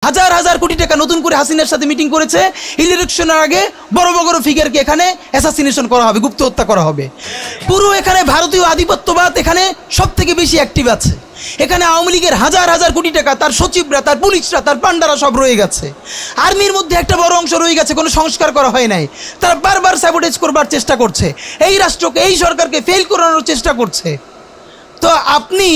হাজার হাজার কোটি টাকা নতুন করে হাসিনার সাথে মিটিং করেছে, ইলেকশনের আগে বড় বড় ফিগারকে এখানে অ্যাসাসিনেশন করা হবে, গুপ্ত হত্যা করা হবে। পুরো এখানে ভারতীয় আধিপত্যবাদ এখানে সব থেকে বেশি অ্যাক্টিভ আছে। এখানে আওয়ামী লীগের হাজার হাজার কোটি টাকা, তার সচিবরা, তার পুলিশরা, তার পান্ডারা সব রয়ে গেছে। আর্মির মধ্যে একটা বড় অংশ রয়ে গেছে, কোনো সংস্কার করা হয় নাই। তারা বারবার স্যাবোটেজ করবার চেষ্টা করছে, এই রাষ্ট্রকে, এই সরকারকে ফেল করানোর চেষ্টা করছে। তো আপনি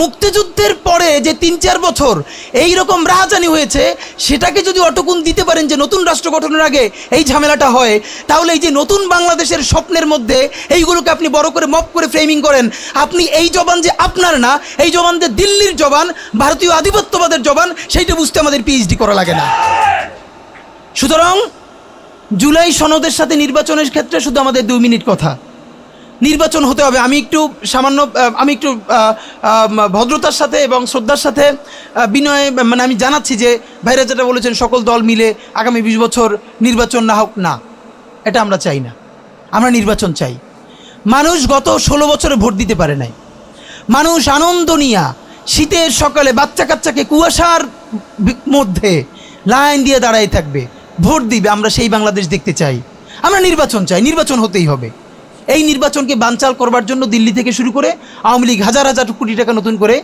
মুক্তিযুদ্ধের পরে যে ৩-৪ বছর এই রকম রাহাজানি হয়েছে, সেটাকে যদি অটকুন দিতে পারেন যে নতুন রাষ্ট্র গঠনের আগে এই ঝামেলাটা হয়, তাহলে এই যে নতুন বাংলাদেশের স্বপ্নের মধ্যে এইগুলোকে আপনি বড় করে মপ করে ফ্রেমিং করেন, আপনি এই জবান যে আপনার না, এই জবান যে দিল্লির জবান, ভারতীয় আধিপত্যবাদের জবান, সেইটা বুঝতে আমাদের পিএইচডি করা লাগে না। সুতরাং জুলাই সনদের সাথে নির্বাচনের ক্ষেত্রে শুধু আমাদের 2 মিনিট কথা। নির্বাচন হতে হবে। আমি একটু ভদ্রতার সাথে এবং শ্রদ্ধার সাথে বিনয় আমি জানাচ্ছি যে ভাইরা যেটা বলেছেন সকল দল মিলে আগামী 20 বছর নির্বাচন না হোক, না, এটা আমরা চাই না। আমরা নির্বাচন চাই। মানুষ গত 16 বছরে ভোট দিতে পারে নাই। মানুষ আনন্দ নিয়া শীতের সকালে বাচ্চা কাচ্চাকে কুয়াশার মধ্যে লাইন দিয়ে দাঁড়াই থাকবে, ভোট দিবে। আমরা সেই বাংলাদেশ দেখতে চাই। আমরা নির্বাচন চাই, নির্বাচন হতেই হবে। এই নির্বাচনকে বানচাল করবার জন্য দিল্লি থেকে শুরু করে আওয়ামী লীগ হাজার হাজার কোটি টাকা নতুন করে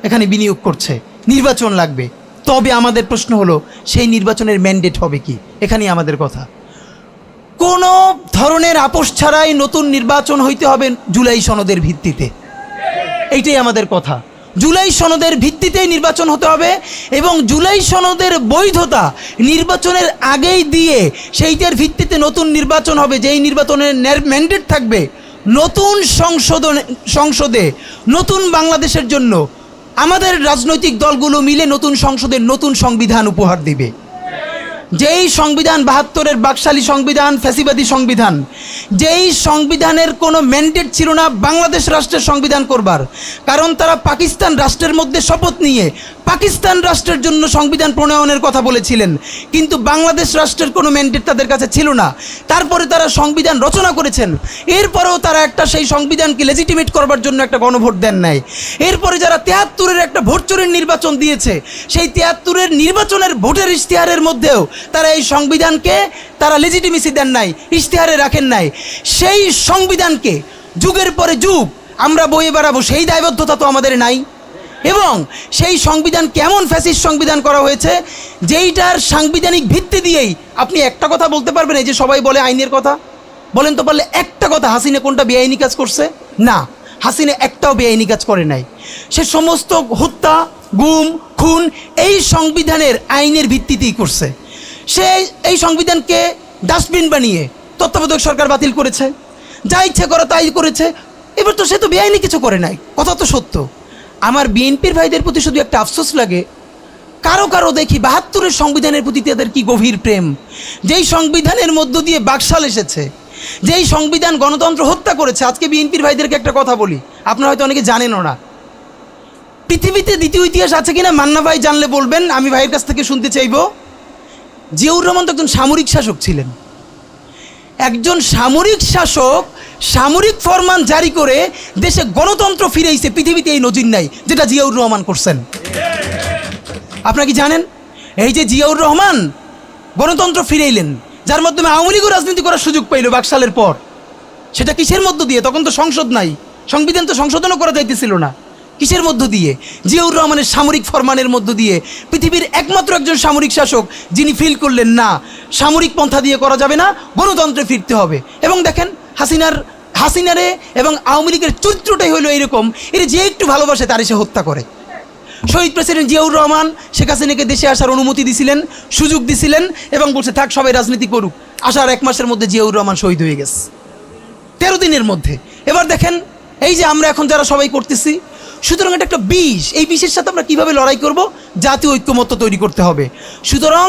এখানে বিনিয়োগ করছে। নির্বাচন লাগবে। তবে আমাদের প্রশ্ন হলো, সেই নির্বাচনের ম্যান্ডেট হবে কি? এখানেই আমাদের কথা। কোনো ধরনের আপোষ ছাড়াই নতুন নির্বাচন হইতে হবে জুলাই সনদের ভিত্তিতে। এইটাই আমাদের কথা। জুলাই সনদের ভিত্তিতেই নির্বাচন হতে হবে এবং জুলাই সনদের বৈধতা নির্বাচনের আগেই দিয়ে সেইটার ভিত্তিতে নতুন নির্বাচন হবে, যেই নির্বাচনের ম্যান্ডেট থাকবে নতুন সংসদে নতুন বাংলাদেশের জন্য আমাদের রাজনৈতিক দলগুলো মিলে নতুন সংসদের নতুন সংবিধান উপহার দিবে। যেই সংবিধান 72-এর বাকশালী সংবিধান, ফ্যাসিবাদী সংবিধান, যেই সংবিধানের কোনো ম্যান্ডেট ছিল না বাংলাদেশ রাষ্ট্রের সংবিধান করবার, কারণ তারা পাকিস্তান রাষ্ট্রের মধ্যে শপথ নিয়ে পাকিস্তান রাষ্ট্রের জন্য সংবিধান প্রণয়নের কথা বলেছিলেন, কিন্তু বাংলাদেশ রাষ্ট্রের কোনো ম্যান্ডেট তাদের কাছে ছিল না। তারপরে তারা সংবিধান রচনা করেছেন, এরপরেও তারা একটা সেই সংবিধানকে লেজিটিমেট করবার জন্য একটা গণভোট দেন নাই। এরপরে যারা 73-এর একটা ভোট চোরের নির্বাচন দিয়েছে, সেই 73-এর নির্বাচনের ভোটের ইশতেহারের মধ্যেও তারা এই সংবিধানকে তারা লেজিটিমেসি দেন নাই, ইশতেহারে রাখেন নাই। সেই সংবিধানকে যুগের পরে যুগ আমরা বয়ে বেড়াবো, সেই দায়বদ্ধতা তো আমাদের নাই। এবং সেই সংবিধান কেমন ফ্যাসিস্ট সংবিধান করা হয়েছে, যেইটার সাংবিধানিক ভিত্তি দিয়েই আপনি একটা কথা বলতে পারবেন। এই যে সবাই বলে আইনের কথা, বলেন তো পারলে একটা কথা, হাসিনা কোনটা বেআইনি কাজ করছে? না, হাসিনা একটাও বেআইনি কাজ করে নাই। সে সমস্ত হত্যা, গুম, খুন এই সংবিধানের আইনের ভিত্তিতেই করছে। সে এই সংবিধানকে ডাস্টবিন বানিয়ে তত্ত্বাবধায়ক সরকার বাতিল করেছে, যা ইচ্ছে করে তাই করেছে। এবার তো সে তো বেআইনি কিছু করে নাই, কথা তো সত্য। আমার বিএনপির ভাইদের প্রতি শুধু একটা আফসোস লাগে, কারো কারো দেখি 72-এর সংবিধানের প্রতি তাদের কি গভীর প্রেম। যেই সংবিধানের মধ্য দিয়ে বাকশাল এসেছে, যেই সংবিধান গণতন্ত্র হত্যা করেছে। আজকে বিএনপির ভাইদেরকে একটা কথা বলি, আপনারা হয়তো অনেকে জানেনও না। পৃথিবীতে দ্বিতীয় ইতিহাস আছে কিনা মান্না ভাই জানলে বলবেন, আমি ভাইয়ের কাছ থেকে শুনতে চাইব। জিয়াউর রহমান তো একজন সামরিক শাসক ছিলেন। একজন সামরিক শাসক সামরিক ফরমান জারি করে দেশে গণতন্ত্র ফিরেইছে, পৃথিবীতে এই নজির নাই যেটা জিয়াউর রহমান করছেন। আপনারা কি জানেন? এই যে জিয়াউর রহমান গণতন্ত্র ফিরাইলেন, যার মাধ্যমে আওয়ামী লীগও রাজনীতি করার সুযোগ পাইল বাকশালের পর, সেটা কিসের মধ্য দিয়ে? তখন তো সংসদ নাই, সংবিধান তো সংশোধনও করা যাইতেছিল না। কিসের মধ্য দিয়ে? জিয়াউর রহমানের সামরিক ফরমানের মধ্য দিয়ে। পৃথিবীর একমাত্র একজন সামরিক শাসক যিনি ফিল করলেন না, সামরিক পন্থা দিয়ে করা যাবে না, গণতন্ত্রে ফিরতে হবে। এবং দেখেন হাসিনারে এবং আওয়ামী লীগের চরিত্রটাই হলো এইরকম, এর যে একটু ভালোবাসে তার সে হত্যা করে। শহীদ প্রেসিডেন্ট জিয়াউর রহমান শেখ হাসিনাকে দেশে আসার অনুমতি দিছিলেন, সুযোগ দিছিলেন এবং বলছে থাক সবাই রাজনীতি করুক। আসার 1 মাসের মধ্যে জিয়াউর রহমান শহীদ হয়ে গেছে, 13 দিনের মধ্যে। এবার দেখেন এই যে আমরা এখন যারা সবাই করতেছি, সুতরাং এটা একটা বিষ। এই বিষের সাথে আমরা কীভাবে লড়াই করব? জাতীয় ঐক্যমত্য তৈরি করতে হবে। সুতরাং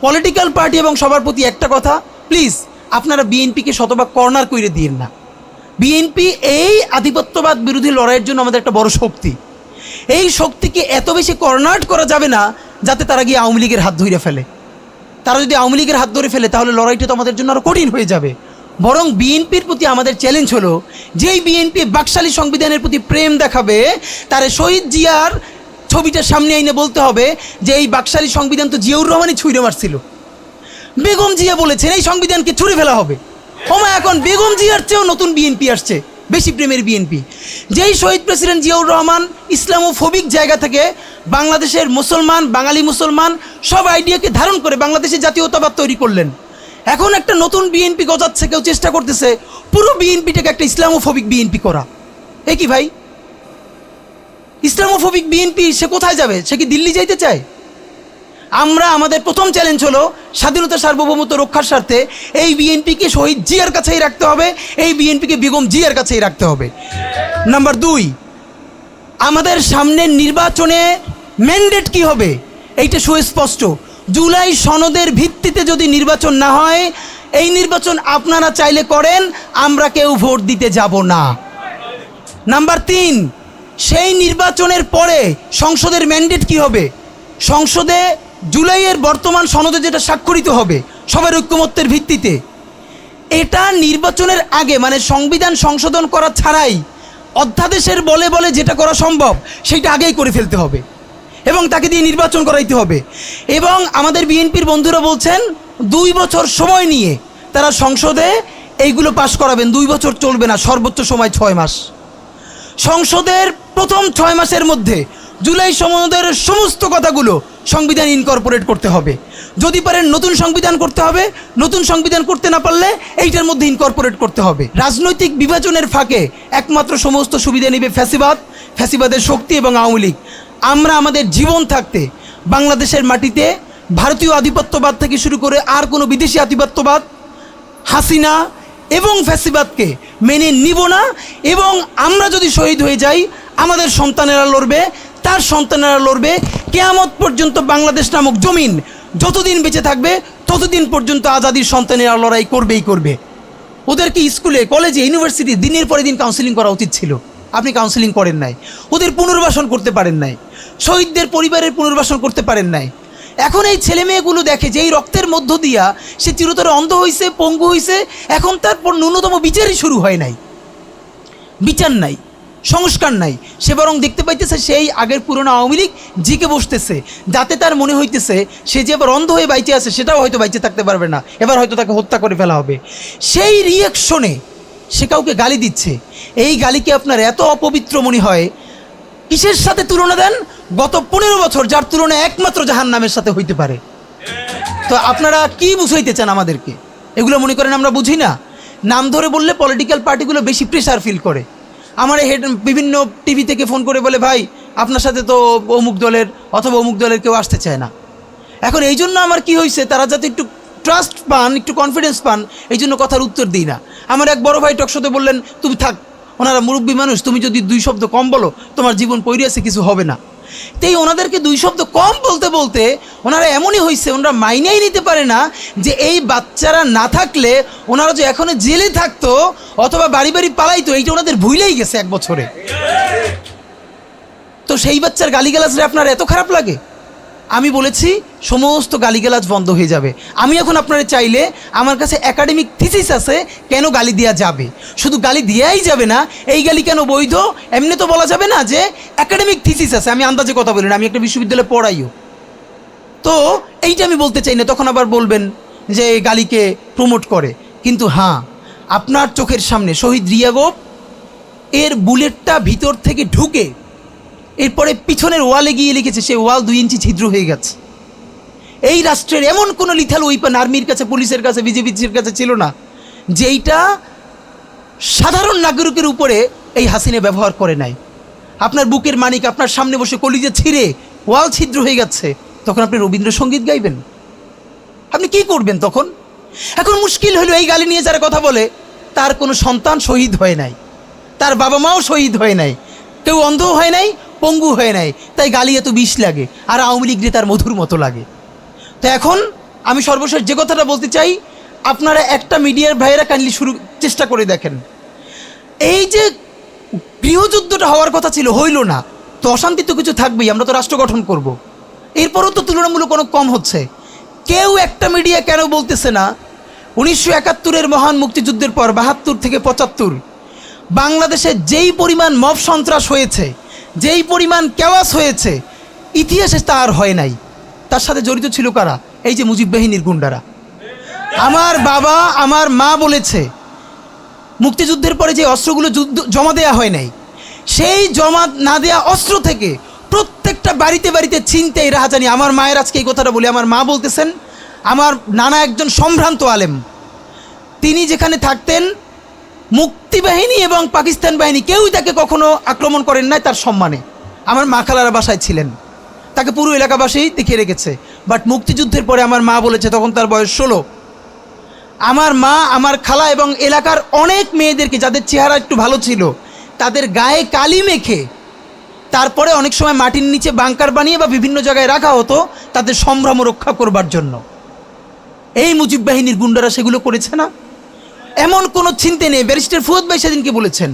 পলিটিক্যাল পার্টি এবং সবার প্রতি একটা কথা, প্লিজ আপনারা বিএনপিকে শতভাগ কর্নার করে দিন না। বিএনপি এই আধিপত্যবাদ বিরোধী লড়াইয়ের জন্য আমাদের একটা বড় শক্তি। এই শক্তিকে এত বেশি কর্নার করা যাবে না যাতে তারা গিয়ে আওয়ামী লীগের হাত ধরে ফেলে। তারা যদি আওয়ামী লীগের হাত ধরে ফেলে তাহলে লড়াইটা তো আমাদের জন্য আরও কঠিন হয়ে যাবে। বরং বিএনপির প্রতি আমাদের চ্যালেঞ্জ হলো, যেই বিএনপি বাকশালী সংবিধানের প্রতি প্রেম দেখাবে, তারে শহীদ জিয়ার ছবিটা সামনে আইনে বলতে হবে যে এই বাকশালী সংবিধান তো জিয়াউর রহমানই ছুঁড়ে মারছিল। বেগম জিয়া বলেছেন এই সংবিধানকে ছুঁড়ে ফেলা হবে। ওমা এখন বেগম জিয়ার চেয়েও নতুন বিএনপি আসছে, বেশি প্রেমের বিএনপি। যেই শহীদ প্রেসিডেন্ট জিয়াউর রহমান ইসলামোফোবিক জায়গা থেকে বাংলাদেশের মুসলমান, বাঙালি মুসলমান সব আইডিয়াকে ধারণ করে বাংলাদেশের জাতীয়তাবাদ তৈরি করলেন। এখন একটা নতুন বিএনপি গজাচ্ছে, কেউ চেষ্টা করতেছে পুরো বিএনপিটাকে একটা ইসলামোফোবিক বিএনপি করা। এ কি ভাই, ইসলামোফোবিক বিএনপি সে কোথায় যাবে? সে কি দিল্লি যাইতে চায়? আমরা আমাদের প্রথম চ্যালেঞ্জ হলো স্বাধীনতা সার্বভৌমত্ব রক্ষার স্বার্থে এই বিএনপিকে শহীদ জিয়ার কাছেই রাখতে হবে, এই বিএনপিকে বেগম জিয়ার কাছেই রাখতে হবে। নাম্বার 2, আমাদের সামনের নির্বাচনে ম্যান্ডেট কি হবে এইটা সুস্পষ্ট। জুলাই সনদের ভিত্তিতে যদি নির্বাচন না হয়, এই নির্বাচন আপনারা চাইলে করেন, আমরা কেউ ভোট দিতে যাব না। নাম্বার 3, সেই নির্বাচনের পরে সংসদের ম্যান্ডেট কি হবে? সংসদে জুলাইয়ের বর্তমান সনদে যেটা স্বাক্ষরিত হবে সবার ঐক্যমত্যের ভিত্তিতে, এটা নির্বাচনের আগে মানে সংবিধান সংশোধন করা ছাড়াই অধ্যাদেশের বলে বলে যেটা করা সম্ভব সেটা আগেই করে ফেলতে হবে এবং তাকে দিয়ে নির্বাচন করাইতে হবে। এবং আমাদের বিএনপির বন্ধুরা বলছেন 2 বছর সময় নিয়ে তারা সংসদে এইগুলো পাশ করাবেন। 2 বছর চলবে না, সর্বোচ্চ সময় 6 মাস। সংসদের প্রথম 6 মাসের মধ্যে জুলাই সনদের সমস্ত কথাগুলো সংবিধান ইনকর্পোরেট করতে হবে। যদি পারেন নতুন সংবিধান করতে হবে, নতুন সংবিধান করতে না পারলে এইটার মধ্যে ইনকর্পোরেট করতে হবে। রাজনৈতিক বিভাজনের ফাঁকে একমাত্র সমস্ত সুবিধা নেবে ফ্যাসিবাদ, ফ্যাসিবাদের শক্তি এবং আওয়ামী লীগ। আমরা আমাদের জীবন থাকতে বাংলাদেশের মাটিতে ভারতীয় আধিপত্যবাদ থেকে শুরু করে আর কোনো বিদেশি আধিপত্যবাদ, হাসিনা এবং ফ্যাসিবাদকে মেনে নিব না। এবং আমরা যদি শহীদ হয়ে যাই, আমাদের সন্তানেরা লড়বে, তার সন্তানেরা লড়বে। কিয়ামত পর্যন্ত বাংলাদেশ নামক জমিন যতদিন বেঁচে থাকবে ততদিন পর্যন্ত আজাদির সন্তানেরা লড়াই করবেই করবে। ওদেরকে স্কুলে, কলেজে, ইউনিভার্সিটি দিনের পরে দিন কাউন্সিলিং করা উচিত ছিল। আপনি কাউন্সিলিং করেন নাই, ওদের পুনর্বাসন করতে পারেন নাই, শহীদদের পরিবারের পুনর্বাসন করতে পারেন নাই। এখন এই ছেলে মেয়েগুলো দেখে যে এই রক্তের মধ্য দিয়া সে চিরতরে অন্ধ হয়েছে, পঙ্গু হয়েছে, এখন তারপর ন্যূনতম বিচারই শুরু হয় নাই, বিচার নাই, সংস্কার নাই। সে বরং দেখতে পাইতেছে সেই আগের পুরনো আওয়ামী লীগ জিকে বসতেছে, যাতে তার মনে হইতেছে সে যে এবার অন্ধ হয়ে বাইচে আছে সেটাও হয়তো বাইচে থাকতে পারবে না, এবার হয়তো তাকে হত্যা করে ফেলা হবে। সেই রিয়াকশনে সে কাউকে গালি দিচ্ছে। এই গালিকে আপনার এত অপবিত্র মনে হয়, কিসের সাথে তুলনা দেন? গত 15 বছর যার তুলনা একমাত্র জাহান্নামের সাথে হইতে পারে। তো আপনারা কি বুঝাইতে চান আমাদেরকে? এগুলো মনে করেন আমরা বুঝি না? নাম ধরে বললে পলিটিক্যাল পার্টিগুলো বেশি প্রেশার ফিল করে। আমার বিভিন্ন টিভি থেকে ফোন করে বলে, ভাই আপনার সাথে তো অমুক দলের অথবা অমুক দলের কেউ আসতে চায় না। এখন এই জন্য আমার কি হয়েছে, তারা যাতে একটু ট্রাস্ট পান, একটু কনফিডেন্স পান, এই জন্য কথার উত্তর দিই না। আমার এক বড় ভাই টকশোতে বললেন, তুমি থাক, ওনারা মুরব্বী মানুষ, তুমি যদি 2 শব্দ কম বলো তোমার জীবন পড়ে আছে, কিছু হবে না। তাই ওনাদেরকে 2 শব্দ কম বলতে বলতে ওনারা এমনই হয়েছে, ওনারা মাইনেই নিতে পারে না যে এই বাচ্চারা না থাকলে ওনারা যে এখনো জেলে থাকতো অথবা বাড়ি বাড়ি পালাইতো, এইটা ওনাদের ভুলেই গেছে 1 বছরে। তো সেই বাচ্চার গালিগালাজরে আপনার এত খারাপ লাগে? আমি বলেছি সমস্ত গালিগালাজ বন্ধ হয়ে যাবে। আমি এখন আপনারা চাইলে আমার কাছে একাডেমিক থিসিস আছে কেন গালি দেওয়া যাবে। শুধু গালি দেওয়াই যাবে না, এই গালি কেন বৈধ এমনি তো বলা যাবে না, যে একাডেমিক থিসিস আছে। আমি আন্দাজে কথা বলি না, আমি একটা বিশ্ববিদ্যালয়ে পড়াইও। তো এইটা আমি বলতে চাই না, তখন আবার বলবেন যে গালিকে প্রমোট করে। কিন্তু হ্যাঁ, আপনার চোখের সামনে শহীদ রিয়াগোপ এর বুলেটটা ভিতর থেকে ঢুকে এরপরে পিছনের ওয়ালে গিয়ে লিখেছে, সেই ওয়াল 2 ইঞ্চি ছিদ্র হয়ে গেছে। এই রাষ্ট্রের এমন কোনো লিথাল ওয়েপন আর্মির কাছে, পুলিশের কাছে, বিজেপির কাছে ছিল না যেইটা সাধারণ নাগরিকের উপরে এই হাসিনা ব্যবহার করে নাই। আপনার বুকের মানিক আপনার সামনে বসে কলিজা ছিঁড়ে ওয়াল ছিদ্র হয়ে যাচ্ছে, তখন আপনি রবীন্দ্রসঙ্গীত গাইবেন? আপনি কি করবেন তখন? এখন মুশকিল হলো, এই গালি নিয়ে যারা কথা বলে তার কোনো সন্তান শহীদ হয় নাই, তার বাবা মাও শহীদ হয় নাই, কেউ অন্ধ হয় নাই, পঙ্গু হয়ে নাই, তাই গালি এত বিষ লাগে, আর আওয়ামী লীগ তার মধুর মতো লাগে। তো এখন আমি সর্বশেষ যে কথাটা বলতে চাই, আপনারা একটা মিডিয়ার ভাইয়েরা কাইন্ডলি চেষ্টা করে দেখেন, এই যে গৃহযুদ্ধটা হওয়ার কথা ছিল, হইল না, তো অশান্তি তো কিছু থাকবেই, আমরা তো রাষ্ট্র গঠন করব। এরপরও তো তুলনামূলক অনেক কম হচ্ছে। কেউ একটা মিডিয়া কেন বলতেছে না 1971-এর মহান মুক্তিযুদ্ধের পর 72 থেকে 75 বাংলাদেশে যেই পরিমাণ মব সন্ত্রাস হয়েছে, যেই পরিমাণ কেওয়াস হয়েছে, ইতিহাসে তার হয় নাই। তার সাথে জড়িত ছিল কারা? এই যে মুজিব বাহিনীর গুন্ডারা। আমার বাবা আমার মা বলেছে মুক্তিযুদ্ধের পরে যে অস্ত্রগুলো জমা দেওয়া হয় নাই, সেই জমা না দেওয়া অস্ত্র থেকে প্রত্যেকটা বাড়িতে বাড়িতে ছিনতাই রাহাজানি। আমার মায়ের আজকে এই কথাটা বলি, আমার মা বলতেছেন আমার নানা একজন সম্ভ্রান্ত আলেম, তিনি যেখানে থাকতেন মুক্তিবাহিনী এবং পাকিস্তান বাহিনী কেউই তাকে কখনো আক্রমণ করেন নাই তার সম্মানে। আমার মা খালারা বাসায় ছিলেন, তাকে পুরো এলাকাবাসী দেখিয়ে রেখেছে। বাট মুক্তিযুদ্ধের পরে আমার মা বলেছে, তখন তার বয়স 16, আমার মা আমার খালা এবং এলাকার অনেক মেয়েদেরকে যাদের চেহারা একটু ভালো ছিল তাদের গায়ে কালি মেখে তারপরে অনেক সময় মাটির নিচে বাংকার বানিয়ে বা বিভিন্ন জায়গায় রাখা হতো তাদের সম্ভ্রম রক্ষা করবার জন্য। এই মুজিব বাহিনীর গুন্ডারা সেগুলো করেছে না? এমন কোনো চিন্তা নেই। ব্যারিস্টার ফুয়াদ ভাই সেদিনকে বলেছেন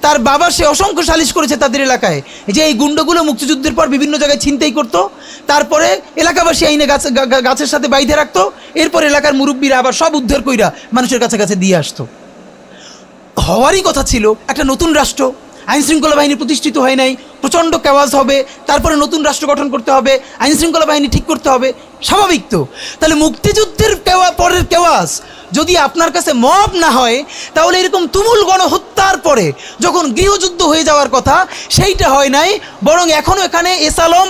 তার বাবা সে অসংখ্য সালিশ করেছে তাদের এলাকায় যে এই গুন্ডাগুলো মুক্তিযুদ্ধের পর বিভিন্ন জায়গায় ছিনতাই করতো, তারপরে এলাকাবাসী আইনে গাছের সাথে বাইধে রাখতো, এরপর এলাকার মুরব্বীরা আবার সব উদ্ধার কইরা মানুষের কাছে কাছে দিয়ে আসতো। হওয়ারই কথা ছিল একটা নতুন রাষ্ট্র, আইনশৃঙ্খলা বাহিনী প্রতিষ্ঠিত হয় নাই, প্রচণ্ড কেওয়াজ হবে, তারপরে নতুন রাষ্ট্র গঠন করতে হবে, আইনশৃঙ্খলা বাহিনী ঠিক করতে হবে, স্বাভাবিক তো। তাহলে মুক্তিযুদ্ধের পরের কেওয়াজ যদি আপনার কাছে মব না হয়, তাহলে এরকম তুমুল গণহত্যার পরে যখন গৃহযুদ্ধ হয়ে যাওয়ার কথা সেইটা হয় নাই, বরং এখনও এখানে এস আলম